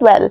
12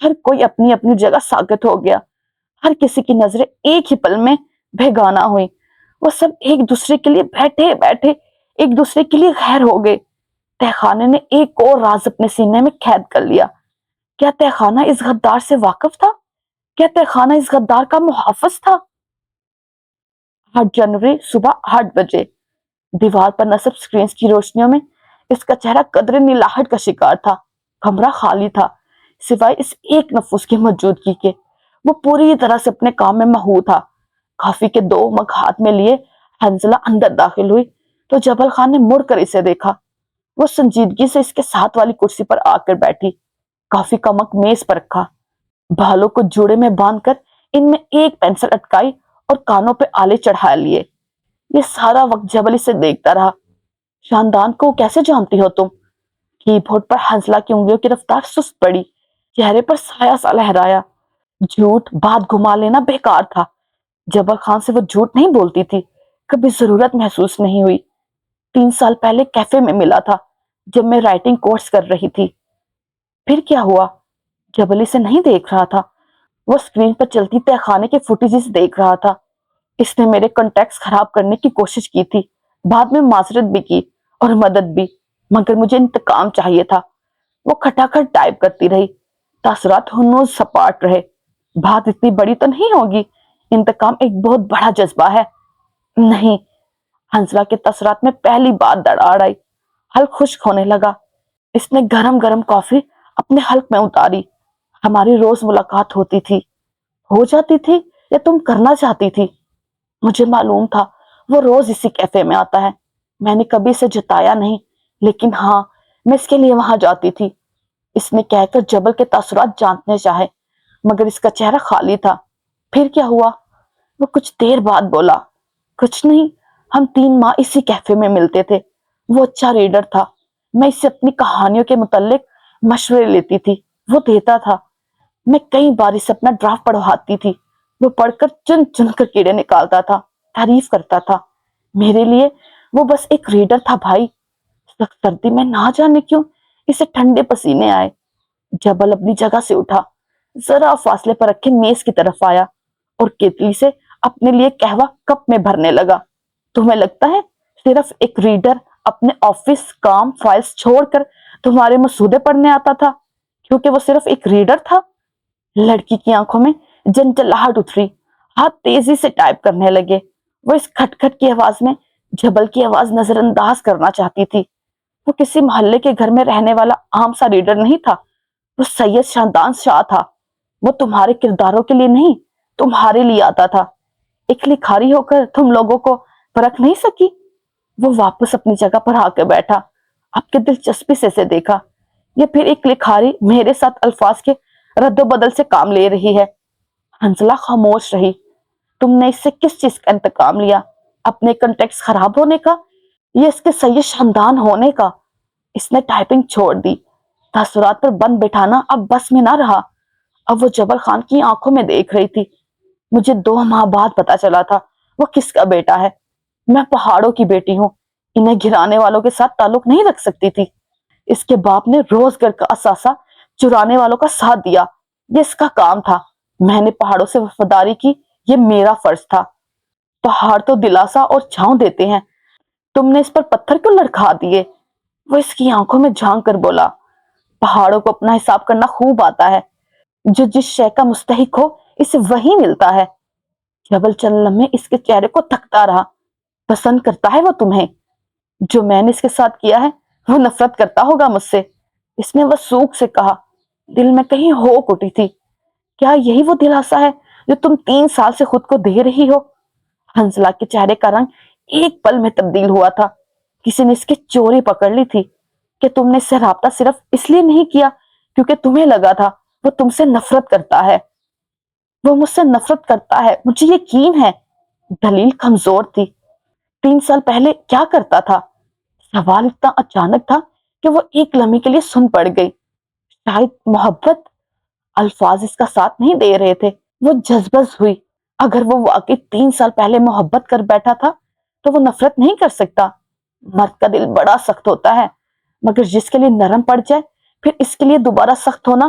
ہر کوئی اپنی اپنی جگہ ساکت ہو گیا، ہر کسی کی نظریں ایک ہی پل میں بھیگانا ہوئی۔ وہ سب ایک دوسرے کے لیے بیٹھے بیٹھے ایک دوسرے کے لیے غیر ہو گئے۔ تہ خانے نے ایک اور راز اپنے سینے میں قید کر لیا۔ کیا تہ خانہ اس غدار سے واقف تھا؟ کیا تہ خانہ اس غدار کا محافظ تھا؟ 8 جنوری صبح 8 بجے دیوار پر نصب سکرینز کی روشنیوں میں اس کا چہرہ قدرے نیلاہٹ کا شکار تھا۔ کمرہ خالی تھا سوائے اس ایک نفس کی موجودگی کے۔ وہ پوری طرح سے اپنے کام میں مہو تھا۔ کافی کے 2 مگ ہاتھ میں لیے حنزلہ اندر داخل ہوئی تو جبل خان نے مڑ کر اسے دیکھا۔ وہ سنجیدگی سے اس کے ساتھ والی کرسی پر آ کر بیٹھی، کافی کا مگ میز پر رکھا، بالوں کو جوڑے میں باندھ کر ان میں ایک پینسل اٹکائی اور کانوں پہ آلے چڑھا لیے۔ یہ سارا وقت جبل اسے دیکھتا رہا۔ شاندان کو کیسے جانتی ہو تم؟ کی بورڈ پر حنزلہ کی انگلیوں کی رفتار سست پڑی، چہرے پر سایہ سا لہرایا۔ جھوٹ بات گھما لینا بیکار تھا۔ جبل خان سے وہ جھوٹ نہیں بولتی تھی، کبھی ضرورت محسوس نہیں ہوئی۔ 3 سال پہلے کیفے میں ملا تھا جب میں رائٹنگ کورس کر رہی تھی۔ پھر کیا ہوا؟ جبل اسے نہیں دیکھ رہا تھا، وہ اسکرین پر چلتی تہ خانے کے فوٹیجز دیکھ رہا تھا۔ اس نے میرے کنٹیکٹس خراب کرنے کی کوشش کی تھی، بعد میں معذرت بھی کی اور مدد بھی، مگر مجھے انتقام چاہیے تھا۔ وہ کھٹاکھٹ ٹائپ کرتی رہی، تاثرات ہنوز سپاٹ رہے۔ بات اتنی بڑی تو نہیں ہوگی، انتقام ایک بہت بڑا جذبہ ہے۔ نہیں، حنزلہ کے تاثرات میں پہلی بات دڑاڑ آئی، حلق خشک ہونے لگا۔ اس نے گرم گرم کافی اپنے حلق میں اتاری۔ ہماری روز ملاقات ہوتی تھی، ہو جاتی تھی یا تم کرنا چاہتی تھی؟ مجھے معلوم تھا وہ روز اسی کیفے میں آتا ہے، میں نے کبھی اسے جتایا نہیں، لیکن ہاں میں اس کے لیے وہاں جاتی تھی۔ اس نے کہہ کر جبل کے تاثرات جانچنے چاہے، مگر اس کا چہرہ خالی تھا۔ پھر کیا ہوا؟ وہ کچھ دیر بعد بولا، کچھ نہیں، ہم 3 ماہ اسی کیفے میں ملتے تھے۔ وہ اچھا ریڈر تھا، میں اس سے اپنی کہانیوں کے متعلق مشورے لیتی تھی، وہ دیتا تھا۔ میں کئی بار اسے اپنا ڈرافٹ پڑھواتی تھی، وہ پڑھ کر چن چن کر کیڑے نکالتا تھا، تعریف کرتا تھا۔ میرے لیے وہ بس ایک ریڈر تھا بھائی۔ سخت سردی میں نہ جانے کیوں اسے ٹھنڈے پسینے آئے۔ جبل اپنی جگہ سے اٹھا، ذرا فاصلے پر رکھے میز کی طرف آیا اور کیتلی سے اپنے لیے قہوہ کپ میں بھرنے لگا۔ تمہیں لگتا ہے صرف ایک ریڈر اپنے آفس کام فائلز چھوڑ کر تمہارے مسودے پڑھنے آتا تھا کیونکہ وہ صرف ایک ریڈر تھا؟ لڑکی کی آنکھوں میں جنجلاہٹ اتری، ہاتھ تیزی سے ٹائپ کرنے لگے۔ وہ اس کھٹ کھٹ کی آواز میں جبل کی آواز نظر انداز کرنا چاہتی تھی۔ وہ کسی محلے کے گھر میں رہنے والا عام سا ریڈر نہیں تھا، وہ سید شاندان شاہ تھا۔ وہ تمہارے کرداروں کے لیے نہیں، تمہارے لیے آتا تھا۔ ایک لکھاری ہو کر تم لوگوں کو پرکھ نہیں سکی؟ وہ واپس اپنی جگہ پر آ کے بیٹھا، آپ کے دلچسپی سے اسے دیکھا۔ یہ پھر ایک لکھاری میرے ساتھ الفاظ کے رد و بدل سے کام لے رہی ہے۔ حنزلہ خاموش رہی۔ تم نے اس سے کس چیز کا انتقام لیا؟ اپنے کنٹیکٹس خراب ہونے کا یا اس کے سید شاندان ہونے کا؟ اس نے ٹائپنگ چھوڑ دی، تاثرات پر بند بٹھانا اب بس میں نہ رہا۔ اب وہ جبل خان کی آنکھوں میں دیکھ رہی تھی۔ مجھے 2 ماہ بعد پتا چلا تھا وہ کس کا بیٹا ہے۔ میں پہاڑوں کی بیٹی ہوں، انہیں گرانے والوں کے ساتھ تعلق نہیں رکھ سکتی تھی۔ اس کے باپ نے روزگار کا اثاثہ چرانے والوں کا ساتھ دیا، یہ اس کا کام تھا۔ میں نے پہاڑوں سے وفاداری کی، یہ میرا فرض تھا۔ پہاڑ تو دلاسا اور چھاؤں دیتے ہیں، تم نے اس پر پتھر کیوں لڑکھا دیے؟ وہ اس کی آنکھوں میں جھانک کر بولا، پہاڑوں کو اپنا حساب کرنا خوب آتا ہے، جو جس شے کا مستحق ہو اسے وہی ملتا ہے۔ جبل چند لمحے اس کے چہرے کو تکتا رہا۔ پسند کرتا ہے وہ تمہیں؟ جو میں نے اس کے ساتھ کیا ہے وہ نفرت کرتا ہوگا مجھ سے، اس نے وثوق سے کہا۔ دل میں کہیں ہوک اٹھی تھی، کیا یہی وہ دلاسا ہے جو تم 3 سال سے خود کو دے رہی ہو؟ حنزلہ کے چہرے کا رنگ ایک پل میں تبدیل ہوا تھا۔ کسی نے اس کی چوری پکڑ لی تھی کہ تم نے اس سے رابطہ صرف اس لیے نہیں کیا کیونکہ تمہیں لگا تھا وہ تم سے نفرت کرتا ہے۔ وہ مجھ سے نفرت کرتا ہے، مجھے یقین ہے۔ دلیل کمزور تھی۔ 3 سال پہلے کیا کرتا تھا؟ سوال اتنا اچانک تھا کہ وہ ایک لمحے کے لیے سن پڑ گئی۔ شاید محبت؟ الفاظ اس کا ساتھ نہیں دے رہے تھے۔ وہ جذبز ہوئی۔ اگر وہ واقعی 3 سال پہلے محبت کر بیٹھا تھا تو وہ نفرت نہیں کر سکتا۔ مرد کا دل بڑا سخت ہوتا ہے، مگر جس کے لیے نرم پڑ جائے پھر اس کے لیے دوبارہ سخت ہونا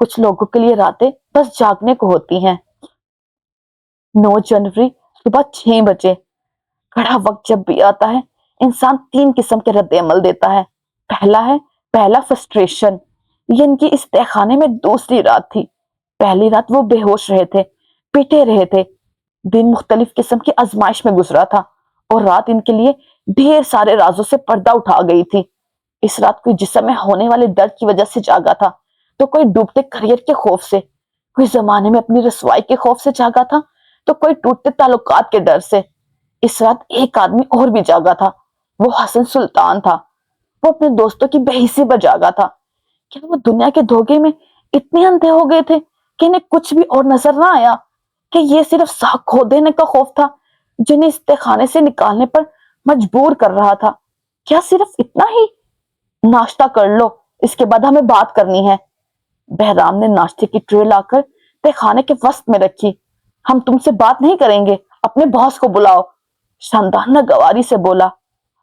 کچھ لوگوں کے لیے راتیں بس جاگنے کو ہوتی ہیں۔ 9 جنوری صبح 6 بجے۔ کڑا وقت جب بھی آتا ہے انسان 3 قسم کے رد عمل دیتا ہے۔ پہلا فرسٹریشن۔ یہ ان کی اس تہہ خانے میں دوسری رات تھی۔ پہلی رات وہ بے ہوش رہے تھے، پیٹے رہے تھے، دن مختلف قسم کی آزمائش میں گزرا تھا، اور رات ان کے لیے ڈھیر سارے رازوں سے پردہ اٹھا گئی تھی۔ اس رات کوئی جسم میں ہونے والے درد کی وجہ سے جاگا تھا، تو کوئی ڈوبتے کریئر کے خوف سے، کوئی زمانے میں اپنی رسوائی کے خوف سے جاگا تھا، تو کوئی ٹوٹتے تعلقات کے ڈر سے۔ اس رات ایک آدمی اور بھی جاگا تھا، وہ حسن سلطان تھا۔ وہ اپنے دوستوں کی بے حسی پر جاگا تھا۔ کیا وہ دنیا کے دھوکے میں اتنے اندھے ہو گئے تھے کہ انہیں کچھ بھی اور نظر نہ آیا؟ کہ یہ صرف ساکھ کھو دینے کا خوف تھا جنہیں اس تہخانے سے نکالنے پر مجبور کر رہا تھا؟ کیا صرف اتنا ہی؟ ناشتہ کر لو، اس کے بعد ہمیں بات کرنی ہے۔ بہرام نے ناشتے کی ٹرے لا کر تہخانے کے وسط میں رکھی۔ ہم تم سے بات نہیں کریں گے، اپنے باس کو بلاؤ، شاندان ناگواری سے بولا۔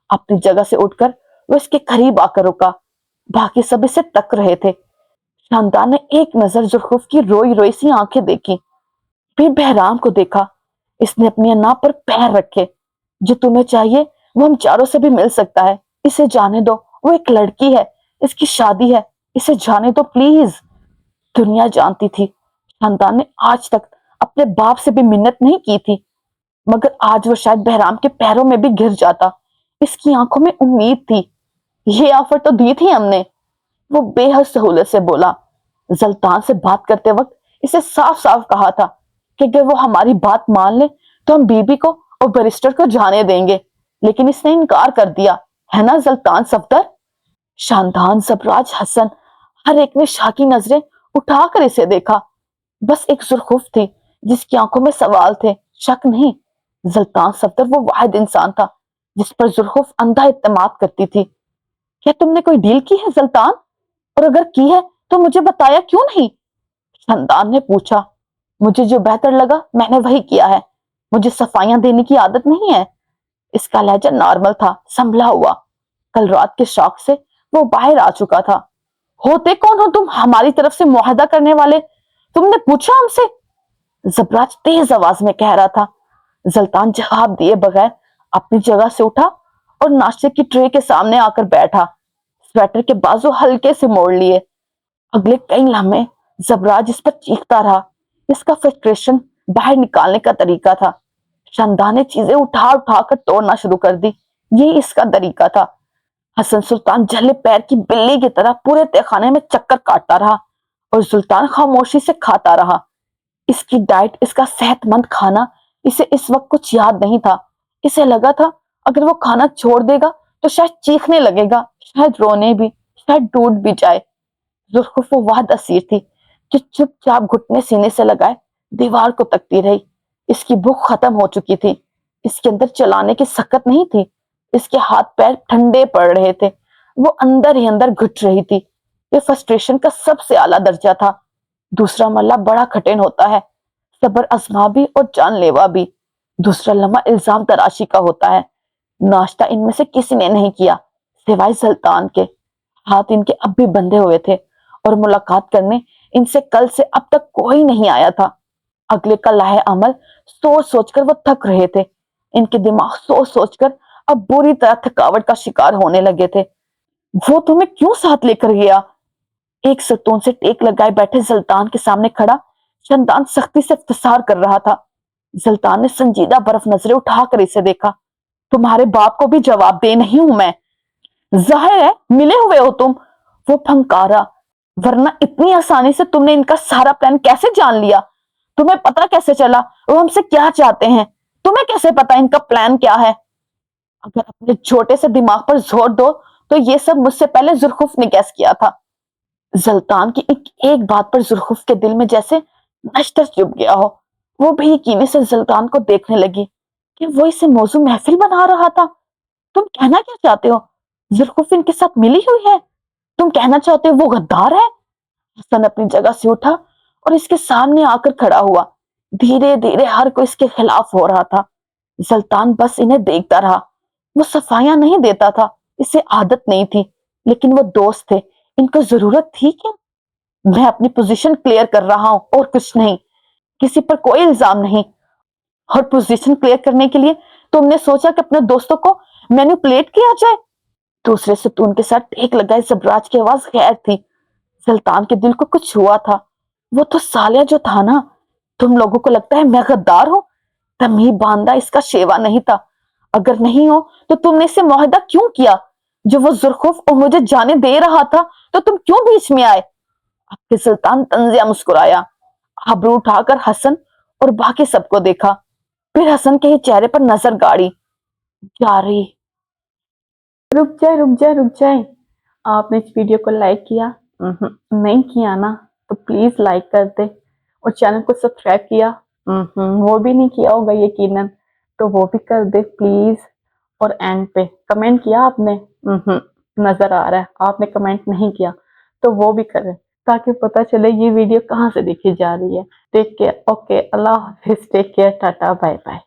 اپنی جگہ سے اٹھ کر وہ اس کے قریب آ کر رکا۔ باقی سب اسے تک رہے تھے۔ شاندان نے ایک نظر زرخوف کی روئی روئی سی آنکھیں دیکھی، پھر بہرام کو دیکھا۔ اس نے اپنی انا پر پیر رکھے۔ جو تمہیں چاہیے وہ ہم چاروں سے بھی مل سکتا ہے، اسے جانے دو، وہ ایک لڑکی ہے، اس کی شادی ہے، اسے جانے دو پلیز۔ دنیا جانتی تھی شاندان نے آج تک اپنے باپ سے بھی منت نہیں کی تھی، مگر آج وہ شاید بہرام کے پیروں میں بھی گر جاتا۔ اس کی آنکھوں میں امید تھی۔ یہ آفر تو دی تھی ہم نے، وہ بے حد سہولت سے بولا۔ زلطان سے بات کرتے وقت اسے صاف صاف کہا تھا کہ اگر وہ ہماری بات مان لے تو ہم بی بی کو اور بیرسٹر کو جانے دیں گے، لیکن اس نے انکار کر دیا ہے نا زلطان صفدر؟ شاندان، زبراج، حسن، ہر ایک نے شاکی نظریں اٹھا کر اسے دیکھا۔ بس ایک زرخوف تھی جس کی آنکھوں میں سوال تھے، شک نہیں۔ زلطان صفدر وہ واحد انسان تھا جس پر زرخوف اندھا اعتماد کرتی تھی۔ کیا تم نے کوئی ڈیل کی ہے زلطان؟ اور اگر کی ہے تو مجھے بتایا کیوں نہیں؟ شاندان نے پوچھا۔ مجھے جو بہتر لگا میں نے وہی کیا ہے، مجھے صفائیاں دینے کی عادت نہیں ہے۔ اس کا لہجہ نارمل تھا، سنبھلا ہوا۔ کل رات کے شوق سے وہ باہر آ چکا تھا۔ ہوتے کون ہو تم ہماری طرف سے معاہدہ کرنے والے؟ تم نے پوچھا ہم سے؟ زبراج تیز آواز میں کہہ رہا تھا۔ زلطان جواب دیے بغیر اپنی جگہ سے اٹھا اور ناشتے کی ٹرے کے سامنے آ کر بیٹھا، سویٹر کے بازو ہلکے سے موڑ لیے۔ اگلے کئی لمحے زبراج اس پر چیختا رہا۔ اس کا فرسٹریشن باہر نکالنے کا طریقہ تھا۔ شاندان نے چیزیں اٹھا اٹھا کر توڑنا شروع کر دی، یہ اس کا طریقہ تھا۔ حسن سلطان جھلے پیر کی بلی کی طرح پورے تہخانے میں چکر کاٹتا رہا، اور سلطان خاموشی سے کھاتا رہا۔ اس کی ڈائٹ، اس کا صحت مند کھانا اسے اس وقت کچھ یاد نہیں تھا۔ اسے لگا تھا اگر وہ کھانا چھوڑ دے گا تو شاید چیخنے لگے گا، شاید رونے بھی، شاید ٹوٹ بھی جائے۔ زرخوف وہ واحد اسیر تھی جو چپ چاپ گھٹنے سینے سے لگائے دیوار کو تکتی رہی۔ اس کی بھوک ختم ہو چکی تھی، اس کے اندر چلانے کی سکت نہیں تھی، اس کے ہاتھ پیر ٹھنڈے پڑ رہے تھے، وہ اندر ہی اندر گھٹ رہی تھی۔ یہ فرسٹریشن کا سب سے اعلیٰ درجہ تھا۔ دوسرا مرلہ بڑا کٹھن ہوتا ہے، صبر آزما بھی اور جان لیوا بھی۔ دوسرا لمحہ الزام تراشی کا ہوتا ہے۔ ناشتہ ان میں سے کسی نے نہیں کیا سوائے زلطان کے۔ ہاتھ ان کے اب بھی بندھے ہوئے تھے، اور ملاقات کرنے ان سے کل سے اب تک کوئی نہیں آیا تھا۔ اگلے کا لاہے عمل سوچ سوچ کر وہ تھک رہے تھے۔ ان کے دماغ سوچ سوچ کر اب بری طرح تھکاوٹ کا شکار ہونے لگے تھے۔ وہ تمہیں کیوں ساتھ لے کر گیا؟ ایک ستون سے ٹیک لگائے بیٹھے زلطان کے سامنے کھڑا شاندان سختی سے اختصار کر رہا تھا۔ زلطان نے سنجیدہ برف نظریں اٹھا کر اسے دیکھا۔ تمہارے باپ کو بھی جواب دے نہیں ہوں میں، ظاہر ہے ملے ہوئے ہو تم، وہ پھنکارا، ورنہ اتنی آسانی سے تم نے ان کا سارا پلان کیسے جان لیا؟ تمہیں پتا کیسے چلا وہ ہم سے کیا چاہتے ہیں؟ تمہیں کیسے پتا ان کا پلان کیا ہے؟ اگر اپنے چھوٹے سے دماغ پر زور دو تو یہ سب مجھ سے پہلے زرخوف نے گیس کیا تھا۔ زلطان کی ایک بات پر زرخوف کے دل میں جیسے نشتر چپ گیا ہو۔ وہ بھی یقینے سے زلطان کو دیکھنے لگی کہ وہ اسے موضوع محفل بنا رہا تھا۔ تم کہنا کیا چاہتے ہو؟ زرخوف ان کے ساتھ ملی ہوئی ہے؟ تم کہنا چاہتے ہو وہ غدار ہے؟ حسن اپنی جگہ سے اٹھا اور اس کے سامنے آ کر کھڑا ہوا۔ دھیرے دھیرے ہر کوئی اس کے خلاف ہو رہا تھا۔ زلطان بس انہیں دیکھتا رہا۔ وہ صفائیاں نہیں دیتا تھا، اسے عادت نہیں تھی، لیکن وہ دوست تھے، ان کو ضرورت تھی کیا؟ میں اپنی پوزیشن کلیئر کر رہا ہوں اور کچھ نہیں، کسی پر کوئی الزام نہیں۔ اور پوزیشن کلیئر کرنے کے لیے تم نے سوچا کہ اپنے دوستوں کو مینیپولیٹ کیا جائے۔ دوسرے ستون کے ساتھ ٹیک لگائے زبراج کی آواز غیر تھی۔ سلطان کے دل کو کچھ ہوا تھا۔ وہ تو سالیہ جو تھا نا، تم لوگوں کو لگتا ہے میں غدار ہوں؟ تمہیں باندھا اس کا شیوا نہیں تھا۔ اگر نہیں ہو تو تم نے اسے معاہدہ کیوں کیا؟ جو وہ زرخوف اور مجھے جانے دے رہا تھا تو تم کیوں بیچ میں آئے؟ اب کے سلطان طنزیہ مسکرایا، ابرو اٹھا کر حسن اور باقی سب کو دیکھا، پھر حسن کے ہی چہرے پر نظر گاڑی۔ جاری رک جائے آپ نے اس ویڈیو کو لائک کیا؟ نہیں کیا نا تو پلیز لائک کر دے، اور چینل کو سبسکرائب کیا؟ وہ بھی نہیں کیا ہوگا یقیناً، تو وہ بھی کر دے پلیز۔ اور اینڈ پہ کمنٹ کیا آپ نے؟ نظر آ رہا ہے آپ نے کمنٹ نہیں کیا، تو وہ بھی کریں تاکہ پتہ چلے یہ ویڈیو کہاں سے دیکھی جا رہی ہے۔ ٹیک کیئر، اوکے، اللہ حافظ، take care, tata, bye bye.